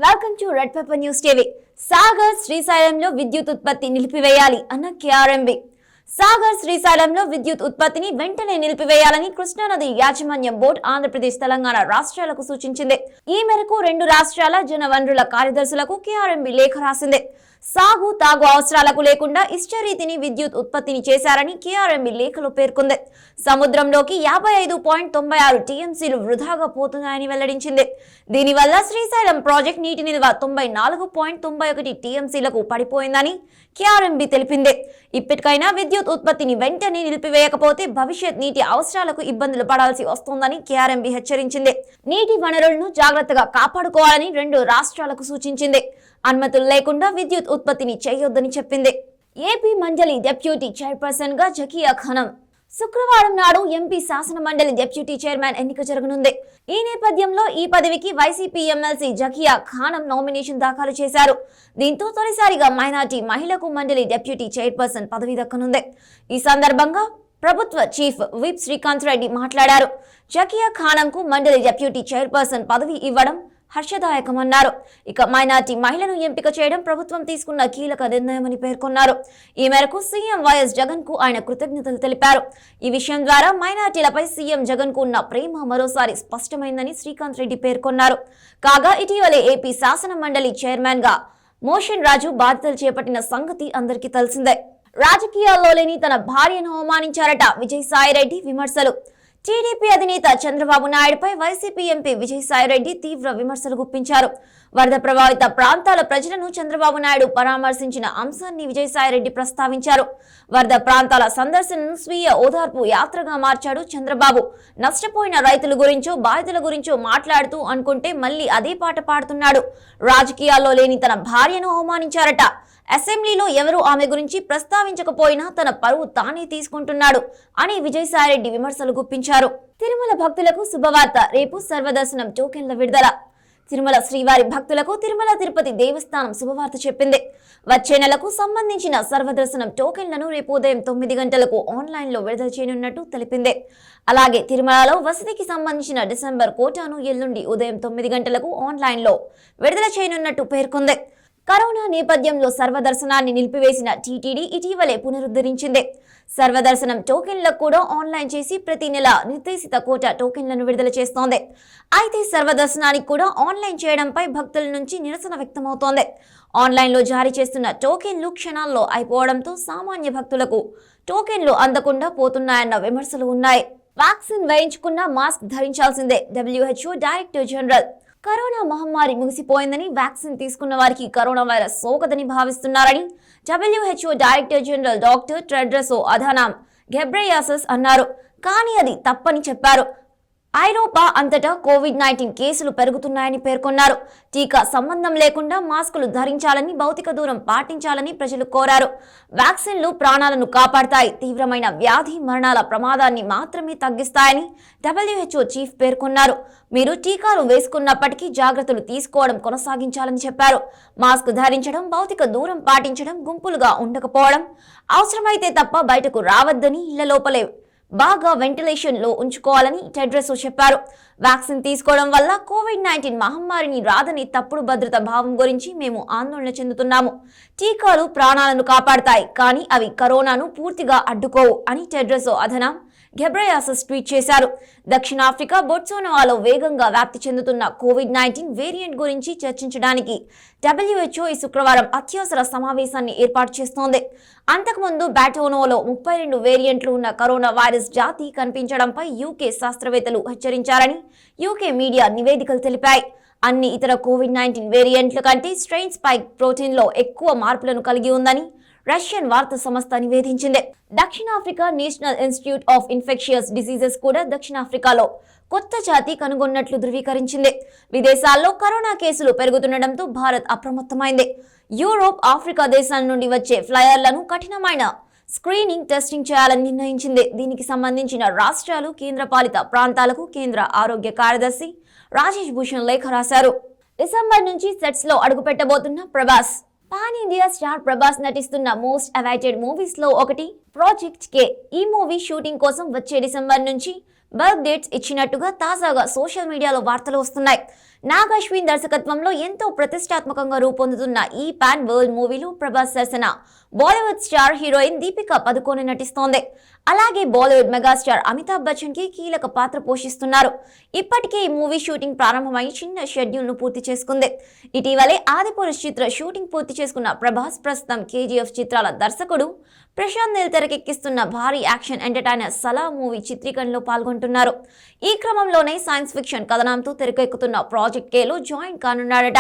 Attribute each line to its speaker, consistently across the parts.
Speaker 1: Welcome to red pepper news TV. Sagar శ్రీశైలంలో విద్యుత్ ఉత్పత్తి నిలిపివేయాలి అన్న కేఆర్ఎంబీ. సాగర్ శ్రీశైలంలో విద్యుత్ ఉత్పత్తిని వెంటనే నిలిపివేయాలని కృష్ణానది యాజమాన్యం బోర్డు ఆంధ్రప్రదేశ్ తెలంగాణ రాష్ట్రాలకు సూచించింది. ఈ మేరకు రెండు రాష్ట్రాల జనవనరుల కార్యదర్శులకు కేఆర్ఎంబీ లేఖ రాసింది. సాగు తాగు అవసరాలకు లేకుండా ఇష్టరీతిని విద్యుత్ ఉత్పత్తిని చేశారని కేఆర్ఎంబీ లేఖలో పేర్కొంది. సముద్రంలోకి 55.96 టీఎంసీలు వృధాగా పోతున్నాయని వెల్లడించింది. దీనివల్ల శ్రీశైలం ప్రాజెక్ట్ నీటి నిల్వ 94.91 టీఎంసీలకు పడిపోయిందని కేఆర్ఎంబీ తెలిపింది. ఇప్పటికైనా విద్యుత్ ఉత్పత్తిని వెంటనే నిలిపివేయకపోతే భవిష్యత్ నీటి అవసరాలకు ఇబ్బందులు పడాల్సి వస్తోందని కేఆర్ఎంబీ హెచ్చరించింది. నీటి వనరులను జాగ్రత్తగా కాపాడుకోవాలని రెండు రాష్ట్రాలకు సూచించింది. అనుమతులు లేకుండా విద్యుత్ ఉత్పత్తిని చేయొద్దని చెప్పింది. ఏపీ మండలి డిప్యూటీ చైర్పర్సన్ గా జకియా ఖానం శుక్రవారం నాడు ఎంపీ శాసన మండలి డిప్యూటీ చైర్మన్ ఎన్నిక జరగనుంది. ఈ నేపథ్యంలో ఈ పదవికి YCP MLC Zakia Khanam nomination దాఖలు చేశారు. దీంతో తొలిసారిగా మైనార్టీ మహిళకు మండలి డిప్యూటీ చైర్పర్సన్ పదవి దక్కనుంది. ఈ సందర్భంగా ప్రభుత్వ చీఫ్ విప్ శ్రీకాంత్ రెడ్డి మాట్లాడారు. జకియా ఖానంకు మండలి డిప్యూటీ చైర్పర్సన్ పదవి ఇవ్వడం హర్షదాయకమన్నారు. ఇక మైనార్టీ మహిళను ఎంపిక చేయడం ప్రభుత్వం తీసుకున్న కీలక నిర్ణయమని పేర్కొన్నారు. ఈ మేరకు సీఎం వైఎస్ జగన్ కు ఆయన కృతజ్ఞతలు తెలిపారు. ఈ విషయం ద్వారా మైనార్టీలపై సీఎం జగన్ కు ఉన్న ప్రేమ మరోసారి స్పష్టమైందని శ్రీకాంత్ రెడ్డి పేర్కొన్నారు. కాగా ఇటీవలే ఏపీ శాసన మండలి చైర్మన్ గా మోషన్ రాజు బాధ్యతలు చేపట్టిన సంగతి అందరికీ తెలిసిందే. రాజకీయాల్లో లేని తన భార్యను అవమానించారట విజయసాయిరెడ్డి విమర్శలు. టీడీపీ అధినేత చంద్రబాబు నాయుడుపై వైసీపీ ఎంపీ విజయసాయిరెడ్డి తీవ్ర విమర్శలు గుప్పించారు. వరద ప్రభావిత ప్రాంతాల ప్రజలను చంద్రబాబు నాయుడు పరామర్శించిన అంశాన్ని విజయసాయిరెడ్డి ప్రస్తావించారు. వరద ప్రాంతాల సందర్శనను స్వీయ ఓదార్పు యాత్రగా మార్చాడు చంద్రబాబు. నష్టపోయిన రైతుల గురించో బాధితుల గురించో మాట్లాడుతూ అనుకుంటే మళ్లీ అదే పాట పాడుతున్నాడు. రాజకీయాల్లో లేని తన భార్యను అవమానించారట. అసెంబ్లీలో ఎవరూ ఆమె గురించి ప్రస్తావించకపోయినా తన పరువు తానే తీసుకుంటున్నాడు అని విజయసాయిరెడ్డి విమర్శలు గుప్పించారు. తిరుమల భక్తులకు శుభవార్త. రేపు సర్వదర్శనం టోకెన్ల విడుదల. తిరుమల శ్రీవారి భక్తులకు తిరుమల తిరుపతి దేవస్థానం శుభవార్త చెప్పింది. వచ్చే నెలకు సంబంధించిన సర్వదర్శనం టోకెన్లను రేపు ఉదయం 9 గంటలకు ఆన్లైన్లో విడుదల చేయనున్నట్టు తెలిపింది. అలాగే తిరుమలలో వసతికి సంబంధించిన డిసెంబర్ కోటాను ఎల్లుండి ఉదయం 9 గంటలకు ఆన్లైన్లో విడుదల చేయనున్నట్టు పేర్కొంది. కరోనా నేపథ్యంలో సర్వదర్శనాన్ని నిలిపివేసిన టీటీడీ ఇటీవలే పునరుద్ధరించింది. సర్వదర్శనం టోకెన్లకు కూడా ఆన్లైన్ చేసి ప్రతి నెల నిర్దేశిత కోటా టోకెన్లను విడుదల చేస్తోంది. అయితే సర్వదర్శనానికి కూడా ఆన్లైన్ చేయడంపై భక్తుల నుంచి నిరసన వ్యక్తమవుతోంది. ఆన్లైన్లో జారీ చేస్తున్న టోకెన్లు క్షణాల్లో అయిపోవడంతో సామాన్య భక్తులకు టోకెన్లు అందకుండా పోతున్నాయన్న విమర్శలు ఉన్నాయి. వ్యాక్సిన్ వేయించుకున్న మాస్క్ ధరించాల్సిందే. WHO డైరెక్టర్ జనరల్ కరోనా మహమ్మారి ముగిసిపోయిందని, వ్యాక్సిన్ తీసుకున్న వారికి కరోనా వైరస్ సోకదని భావిస్తున్నారని WHO director general doctor Tedros Adhanom Ghebreyesus అన్నారు. కానీ అది తప్పని చెప్పారు. ఐరోపా అంతటా కోవిడ్-19 కేసులు పెరుగుతున్నాయని పేర్కొన్నారు. టీకా సంబంధం లేకుండా మాస్కులు ధరించాలని, భౌతిక దూరం పాటించాలని ప్రజలు కోరారు. వ్యాక్సిన్లు ప్రాణాలను కాపాడతాయి, తీవ్రమైన వ్యాధి మరణాల ప్రమాదాన్ని మాత్రమే తగ్గిస్తాయని WHO చీఫ్ పేర్కొన్నారు. మీరు టీకాలు వేసుకున్నప్పటికీ జాగ్రత్తలు తీసుకోవడం కొనసాగించాలని చెప్పారు. మాస్క్ ధరించడం, భౌతిక దూరం పాటించడం, గుంపులుగా ఉండకపోవడం, అవసరమైతే తప్ప బయటకు రావద్దని, ఇళ్ల లోపలే బాగా వెంటిలేషన్ లో ఉంచుకోవాలని టెడ్రోస్ చెప్పారు. వ్యాక్సిన్ తీసుకోవడం వల్ల కోవిడ్-19 మహమ్మారిని రాదని తప్పుడు భద్రత భావం గురించి మేము ఆందోళన చెందుతున్నాము. టీకాలు ప్రాణాలను కాపాడతాయి, కానీ అవి కరోనాను పూర్తిగా అడ్డుకోవు అని టెడ్రోస్ అధనామ్ ఘెబ్రెయసస్ ట్వీట్ చేశారు. దక్షిణాఫ్రికా బొట్స్వానాలో వేగంగా వ్యాప్తి చెందుతున్న కోవిడ్-19 వేరియంట్ గురించి చర్చించడానికి WHO ఈ శుక్రవారం అత్యవసర సమావేశాన్ని ఏర్పాటు చేస్తోంది. అంతకుముందు బాటోనోలో 32 వేరియంట్లు ఉన్న కరోనా వైరస్ జాతి కనిపించడంపై UK శాస్త్రవేత్తలు హెచ్చరించారని UK మీడియా నివేదికలు తెలిపాయి. అన్ని ఇతర కోవిడ్-19 వేరియంట్ల కంటే స్ట్రెయిన్ స్పైక్ ప్రోటీన్లో ఎక్కువ మార్పులను కలిగి ఉందని రష్యన్ వార్తా సంస్థ నివేదించింది. దక్షిణాఫ్రికా national institute of infectious diseases కూడా దక్షిణాఫ్రికాలో కొత్త జాతి కనుగొన్నట్లు ధృవీకరించింది. విదేశాల్లో కరోనా కేసులు పెరుగుతుండటంతో భారత్ అప్రమత్తమైంది. యూరోప్, ఆఫ్రికా దేశాల నుండి వచ్చే ఫ్లయర్లను కఠినమైన స్క్రీనింగ్, టెస్టింగ్ చేయాలని నిర్ణయించింది. దీనికి సంబంధించిన రాష్ట్రాలు, కేంద్రపాలిత ప్రాంతాలకు కేంద్ర ఆరోగ్య కార్యదర్శి రాజేష్ భూషణ్ లేఖ రాశారు. డిసెంబర్ నుంచి సెట్స్ లో అడుగుపెట్టబోతున్న Prabhas. Pan India star Prabhas నటిస్తున్న మోస్ట్ అవైటెడ్ మూవీస్ లో ఒకటి ప్రాజెక్ట్ కే. ఈ మూవీ షూటింగ్ కోసం వచ్చే డిసెంబర్ నుంచి బల్క్ డేట్స్ ఇచ్చినట్టుగా తాజాగా సోషల్ మీడియాలో వార్తలు వస్తున్నాయి. నాగ్ అశ్విన్ దర్శకత్వంలో ఎంతో ప్రతిష్టాత్మకంగా రూపొందుతున్న ఈ పాన్ వరల్డ్ మూవీలో ప్రభాస్ సరసన బాలీవుడ్ స్టార్ హీరోయిన్ దీపికా పదుకోనె నటిస్తోంది. అలాగే బాలీవుడ్ మెగాస్టార్ అమితాబ్ బచ్చన్ కి కీలక పాత్ర పోషిస్తున్నారు. ఇప్పటికే ఈ మూవీ షూటింగ్ ప్రారంభమై చిన్న షెడ్యూల్ ను పూర్తి చేసుకుంది. ఇటీవలే ఆదిపురుష్ చిత్ర షూటింగ్ పూర్తి చేసుకున్న ప్రభాస్ ప్రస్తుతం KGF చిత్రాల దర్శకుడు ప్రశాంత్ నీల్ తెరకెక్కిస్తున్న భారీ యాక్షన్ ఎంటర్టైనర్ సలా మూవీ చిత్రీకరణలో పాల్గొంటున్నారు. ఈ క్రమంలోనే సైన్స్ ఫిక్షన్ కథనంతో తెరకెక్కుతున్న ప్రాజెక్ట్ కేలో జాయిన్ కానున్నాడట.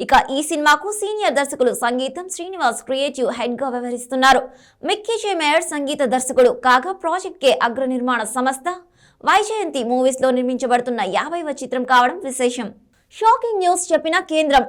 Speaker 1: ఇక ఈ సినిమాకు సీనియర్ దర్శకులు సంగీతం శ్రీనివాస్ క్రియేటివ్ హెడ్ గా వ్యవహరిస్తున్నారు. మిక్కీ జే మేయర్ సంగీత దర్శకుడు కాగా ప్రాజెక్ట్ కే అగ్ర నిర్మాణ సంస్థ వైజయంతి మూవీస్ లో నిర్మించబడుతున్న 50వ చిత్రం కావడం విశేషం. షాకింగ్ న్యూస్ చెప్పిన కేంద్రం.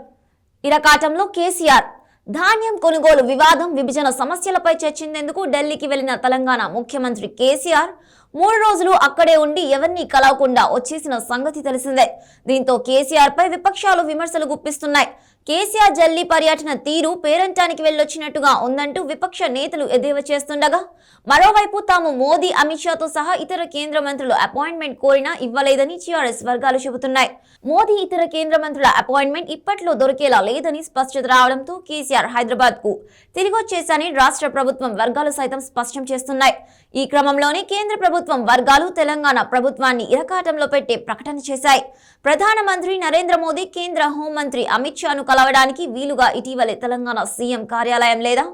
Speaker 1: ఇరకాటంలో కేసీఆర్. ధాన్యం కొనుగోలు వివాదం, విభజన సమస్యలపై చర్చించేందుకు ఢిల్లీకి వెళ్లిన తెలంగాణ ముఖ్యమంత్రి కేసీఆర్ 3 రోజులు అక్కడే ఉండి ఎవరిని కలవకుండా వచ్చేసిన సంగతి తెలిసిందే. దీంతో కేసీఆర్ పై విపక్షాలు విమర్శలు గుప్పిస్తున్నాయి. కేసీఆర్ ఢిల్లీ పర్యటన తీరు పేరంటానికి వెళ్లొచ్చినట్టుగా ఉందంటూ విపక్ష నేతలు ఎద్దేవా చేస్తుండగా, మరోవైపు తాము మోదీ, అమిత్ షాతో సహా ఇతర కేంద్ర మంత్రుల అపాయింట్మెంట్ కోరినా ఇవ్వలేదని టీఆర్ఎస్ వర్గాలు చెబుతున్నాయి. మోదీ, ఇతర కేంద్ర మంత్రుల అపాయింట్మెంట్ ఇప్పట్లో దొరికేలా లేదని స్పష్టత రావడంతో కేసీఆర్ హైదరాబాద్ కు తిరిగొచ్చేశారని రాష్ట్ర ప్రభుత్వం వర్గాలు సైతం స్పష్టం చేస్తున్నాయి. ఈ క్రమంలోనే కేంద్ర ప్రభుత్వం వర్గాలు తెలంగాణ ప్రభుత్వాన్ని ఇరకాటంలో పెట్టే ప్రకటన చేశాయి. ప్రధానమంత్రి నరేంద్ర మోదీ, కేంద్ర హోంమంత్రి అమిత్ షాను కలవడానికి వీలుగా ఇటీవలే తెలంగాణ సీఎం కార్యాలయం లేదా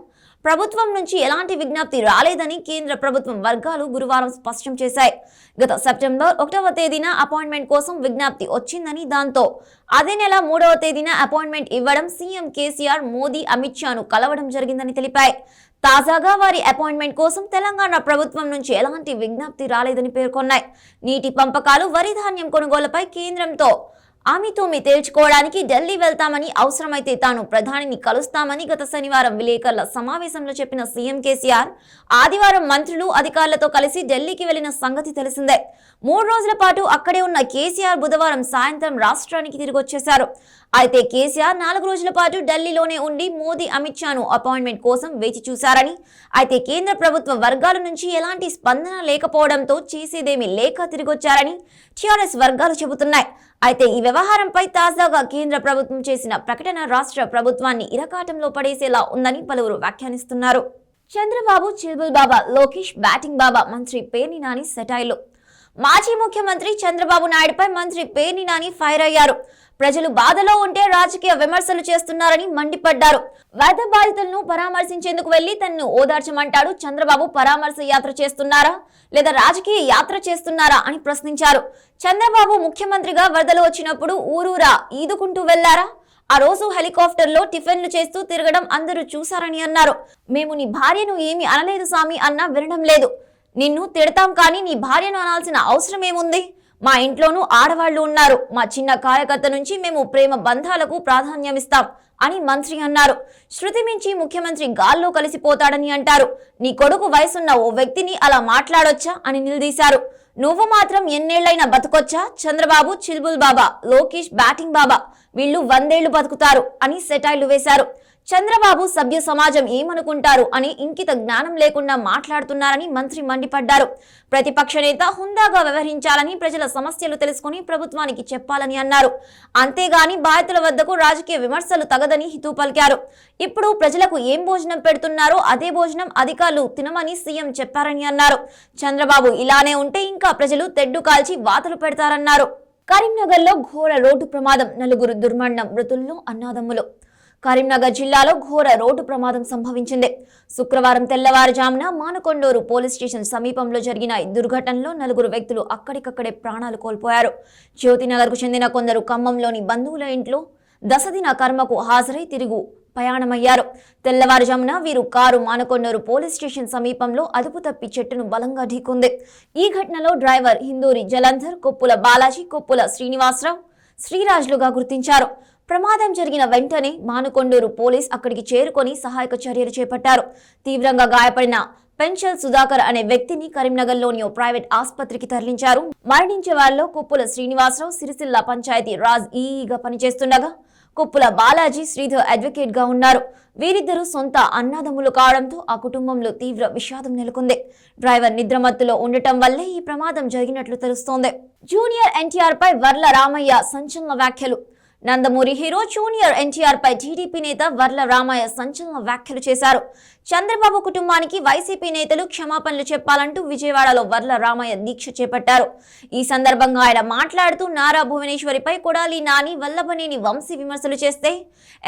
Speaker 1: ప్రభుత్వం నుంచి ఎలాంటి విజ్ఞప్తి రాలేదని కేంద్ర ప్రభుత్వం వర్గాలు గురువారం స్పష్టం చేశాయి. గత సెప్టెంబర్ 1వ తేదీన అపాయింట్మెంట్ కోసం విజ్ఞప్తి వచ్చిందని, దాంతో అదే నెల 3వ తేదీన అపాయింట్మెంట్ ఇవ్వడం, సీఎం కేసీఆర్ మోదీ, అమిత్ షాను కలవడం జరిగిందని తెలిపాయి. తాజాగా వారి అపాయింట్మెంట్ కోసం తెలంగాణ ప్రభుత్వం నుంచి ఎలాంటి విజ్ఞప్తి రాలేదని పేర్కొన్నాయి. నీటి పంపకాలు, వరి ధాన్యం కొనుగోలుపై కేంద్రంతో ఆమెతోమి తేల్చుకోవడానికి ఢిల్లీ వెళ్తామని, అవసరమైతే తాను ప్రధానిని కలుస్తామని గత శనివారం విలేకరుల సమావేశంలో చెప్పిన సీఎం కేసీఆర్ ఆదివారం మంత్రులు, అధికారులతో కలిసి ఢిల్లీకి వెళ్లిన సంగతి తెలిసిందే. 3 రోజుల పాటు అక్కడే ఉన్న కేసీఆర్ బుధవారం సాయంత్రం రాష్ట్రానికి తిరిగొచ్చేశారు. అయితే కేసీఆర్ 4 రోజుల పాటు ఢిల్లీలోనే ఉండి మోదీ, అమిత్ షాను అపాయింట్మెంట్ కోసం వేచి చూశారని, అయితే కేంద్ర ప్రభుత్వ వర్గాల నుంచి ఎలాంటి స్పందన లేకపోవడంతో చేసేదేమీ లేక తిరిగొచ్చారని టీఆర్ఎస్ వర్గాలు చెబుతున్నాయి. అయితే ఈ వ్యవహారంపై తాజాగా కేంద్ర ప్రభుత్వం చేసిన ప్రకటన రాష్ట్ర ప్రభుత్వాన్ని ఇరకాటంలో పడేసేలా ఉందని పలువురు వ్యాఖ్యానిస్తున్నారు. చంద్రబాబు చిల్బుల్ బాబా, లోకేష్ బ్యాటింగ్ బాబా, మంత్రి పేర్ని నాని సెటైర్లు. మాజీ ముఖ్యమంత్రి చంద్రబాబు నాయుడుపై మంత్రి పేర్ని నాని ఫైర్ అయ్యారు. ప్రజలు బాధలో ఉంటే రాజకీయ విమర్శలు చేస్తున్నారని మండిపడ్డారు. వరద బాధితులను పరామర్శించేందుకు వెళ్లి తనను ఓదార్చమంటాడు. చంద్రబాబు పరామర్శ యాత్ర చేస్తున్నారా లేదా రాజకీయ యాత్ర చేస్తున్నారా అని ప్రశ్నించారు. చంద్రబాబు ముఖ్యమంత్రిగా వరదలు వచ్చినప్పుడు ఊరూరా ఈదుకుంటూ వెళ్లారా? ఆ రోజు హెలికాప్టర్లో టిఫిన్లు చేస్తూ తిరగడం అందరూ చూశారని అన్నారు. మేము నీ భార్యను ఏమీ అనలేదు సామి అన్నా వినడం లేదు. నిన్ను తిడతాం కానీ నీ భార్యను అనాల్సిన అవసరం ఏముంది? మా ఇంట్లోనూ ఆడవాళ్లు ఉన్నారు. మా చిన్న కార్యకర్త నుంచి మేము ప్రేమ బంధాలకు ప్రాధాన్యమిస్తాం అని మంత్రి అన్నారు. శృతి మించి ముఖ్యమంత్రి గాల్లో కలిసిపోతాడని అంటారు. నీ కొడుకు వయసున్న ఓ వ్యక్తిని అలా మాట్లాడొచ్చా అని నిలదీశారు. నువ్వు మాత్రం ఎన్నేళ్లైనా బతకొచ్చా? చంద్రబాబు చిల్బుల్ బాబా, లోకేష్ బ్యాటింగ్ బాబా, వీళ్ళు 100 ఏళ్లు బతుకుతారు అని సెటైర్లు వేశారు. చంద్రబాబు సభ్య సమాజం ఏమనుకుంటారు అని ఇంకిత జ్ఞానం లేకుండా మాట్లాడుతున్నారని మంత్రి మండిపడ్డారు. ప్రతిపక్ష నేత హుందాగా వ్యవహరించాలని, ప్రజల సమస్యలు తెలుసుకుని ప్రభుత్వానికి చెప్పాలని అన్నారు. అంతేగాని బాధితుల వద్దకు రాజకీయ విమర్శలు తగదని హితవు పలికారు. ఇప్పుడు ప్రజలకు ఏం భోజనం పెడుతున్నారో అదే భోజనం అధికారులు తినమని సీఎం చెప్పారని అన్నారు. చంద్రబాబు ఇలానే ఉంటే ఇంకా ప్రజలు తెడ్డు కాల్చి వాతలు పెడతారన్నారు. కరీంనగర్లో ఘోర రోడ్డు ప్రమాదం, 4 దుర్మరణం, మృతుల్లో అన్నాదమ్ములు. కరీంనగర్ జిల్లాలో ఘోర రోడ్డు ప్రమాదం సంభవించింది. శుక్రవారం తెల్లవారుజామున మానకొండూరు పోలీస్ స్టేషన్ సమీపంలో జరిగిన ఈ దుర్ఘటనలో 4 వ్యక్తులు అక్కడికక్కడే ప్రాణాలు కోల్పోయారు. జ్యోతినగర్కు చెందిన కొందరు ఖమ్మంలోని బంధువుల ఇంట్లో దశదిన కర్మకు హాజరై తిరుగు ప్రయాణమయ్యారు. తెల్లవారుజామున వీరు కారు మానకొండూరు పోలీస్ స్టేషన్ సమీపంలో అదుపు తప్పి చెట్టును బలంగా ఢీకొంది. ఈ ఘటనలో డ్రైవర్ హిందూరి జలంధర్, కొప్పుల బాలాజీ, కొప్పుల శ్రీనివాసరావు, శ్రీరాజులుగా గుర్తించారు. ప్రమాదం జరిగిన వెంటనే మానకొండూరు పోలీస్ అక్కడికి చేరుకొని సహాయక చర్యలు చేపట్టారు. తీవ్రంగా గాయపడిన పెన్షల్ సుధాకర్ అనే వ్యక్తిని కరీంనగర్లోని ఓ ప్రైవేట్ ఆసుపత్రికి తరలించారు. మరణించే వారిలో కొప్పుల శ్రీనివాసరావు సిరిసిల్ల పంచాయతీ రాజ్ ఈఈగా పనిచేస్తుండగా, కొప్పుల బాలాజీ శ్రీధర్ అడ్వకేట్ గా ఉన్నారు. వీరిద్దరూ సొంత అన్నదమ్ములు కావడంతో ఆ కుటుంబంలో తీవ్ర విషాదం నెలకొంది. డ్రైవర్ నిద్రమత్తులో ఉండటం వల్లే ఈ ప్రమాదం జరిగినట్లు తెలుస్తోంది. జూనియర్ ఎన్టీఆర్ పై వర్ల రామయ్య సంచలన వ్యాఖ్యలు. నందమూరి హీరో జూనియర్ ఎన్టీఆర్ పై టీడీపీ నేత వర్ల రామయ్య సంచలన వ్యాఖ్యలు చేశారు. చంద్రబాబు కుటుంబానికి వైసీపీ నేతలు క్షమాపణలు చెప్పాలంటూ విజయవాడలో వర్ల రామయ్య దీక్ష చేపట్టారు. ఈ సందర్భంగా ఆయన మాట్లాడుతూ నారా భువనేశ్వరిపై కొడాలి నాని, వల్లభనేని వంశీ విమర్శలు చేస్తే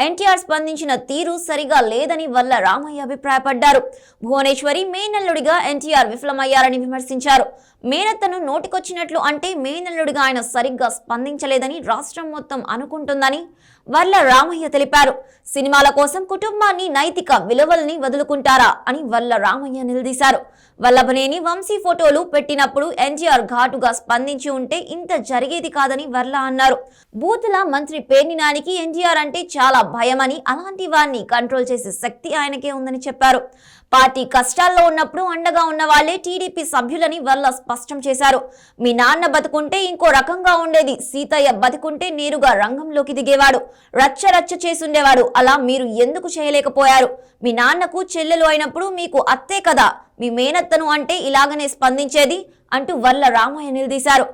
Speaker 1: ఎన్టీఆర్ స్పందించిన తీరు సరిగా లేదని వర్ల రామయ్య అభిప్రాయపడ్డారు. భువనేశ్వరి మేనల్లుడిగా ఎన్టీఆర్ విఫలమయ్యారని విమర్శించారు. మేనత్తను నోటికొచ్చినట్లు అంటే మేనల్లుడిగా ఆయన సరిగ్గా స్పందించలేదని రాష్ట్రం మొత్తం అనుకుంటుందని వర్ల రామయ్య తెలిపారు. సినిమాల కోసం కుటుంబాన్ని, నైతిక విలువల్ని వదులుకుంటారా అని వర్ల రామయ్య నిలదీశారు. వల్లభనేని వంశీ ఫోటోలు పెట్టినప్పుడు ఎన్టీఆర్ ఘాటుగా స్పందించి ఉంటే ఇంత జరిగేది కాదని వర్ల అన్నారు. బూతుల మంత్రి పేర్ని నానికి ఎన్టీఆర్ అంటే చాలా భయమని, అలాంటి వారిని కంట్రోల్ చేసే శక్తి ఆయనకే ఉందని చెప్పారు. పార్టీ కష్టాల్లో ఉన్నప్పుడు అండగా ఉన్న వాళ్లే టీడీపీ సభ్యులని వర్ల స్పష్టం చేశారు. మీ నాన్న బతుకుంటే ఇంకో రకంగా ఉండేది, సీతయ్య బతుకుంటే నేరుగా రంగంలోకి దిగేవాడు, రచ్చ చేసుండేవాడు. అలా మీరు ఎందుకు చేయలేకపోయారు? మీ నాన్నకు చెల్లెలు అయినప్పుడు మీకు అత్తే కదా, మీ మేనత్తను అంటే ఇలాగనే స్పందించేది అంటూ వర్ల రామయ్య నిలదీశారు.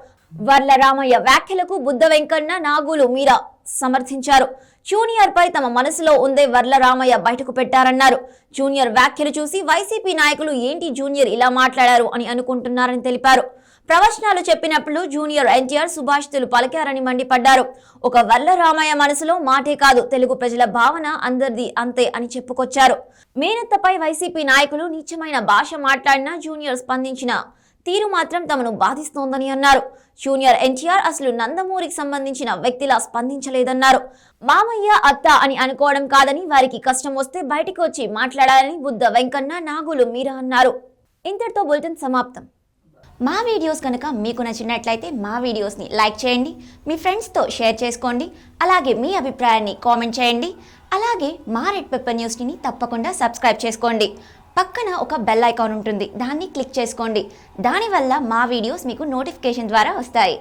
Speaker 1: వర్ల రామయ్య వ్యాఖ్యలకు బుద్ధ వెంకన్న, నాగులు మీరా సమర్థించారు. జూనియర్ పై తమ మనసులో ఉందే వర్ల రామయ్య బయటకు పెట్టారన్నారు. జూనియర్ వ్యాఖ్యలు చూసి వైసీపీ నాయకులు ఏంటి జూనియర్ ఇలా మాట్లాడారు అని అనుకుంటున్నారని తెలిపారు. ప్రవచనాలు చెప్పినప్పుడు జూనియర్ ఎన్టీఆర్ సుభాషితులు పలికారని మండిపడ్డారు. ఒక వర్ల రామయ్య మనసులో మాటే కాదు, తెలుగు ప్రజల భావన అందరిది అంతే అని చెప్పుకొచ్చారు. మేనత్తపై వైసీపీ నాయకులు నీచమైన భాష మాట్లాడినా జూనియర్ స్పందించిన తీరు మాత్రం తమను బాధిస్తోందని అన్నారు. జూనియర్ ఎన్టీఆర్ అసలు నందమూరికి సంబంధించిన వ్యక్తిలా స్పందించలేదన్నారు. మామయ్య, అత్త అని అనుకోవడం కాదని, వారికి కష్టం వస్తే బయటికి వచ్చి మాట్లాడాలని బుద్ధ వెంకన్న, నాగులు మీరా అన్నారు. ఇంతటితో బులెటిన్ సమాప్తం. మా వీడియోస్ కనుక మీకు నచ్చినట్లయితే మా వీడియోస్ని లైక్ చేయండి, మీ ఫ్రెండ్స్తో షేర్ చేసుకోండి, అలాగే మీ అభిప్రాయాన్ని కామెంట్ చేయండి. అలాగే మా రెడ్ పెప్పర్ న్యూస్ని తప్పకుండా సబ్స్క్రైబ్ చేసుకోండి. పక్కన ఒక బెల్ ఐకాన్ ఉంటుంది, దాన్ని క్లిక్ చేసుకోండి. దానివల్ల మా వీడియోస్ మీకు నోటిఫికేషన్ ద్వారా వస్తాయి.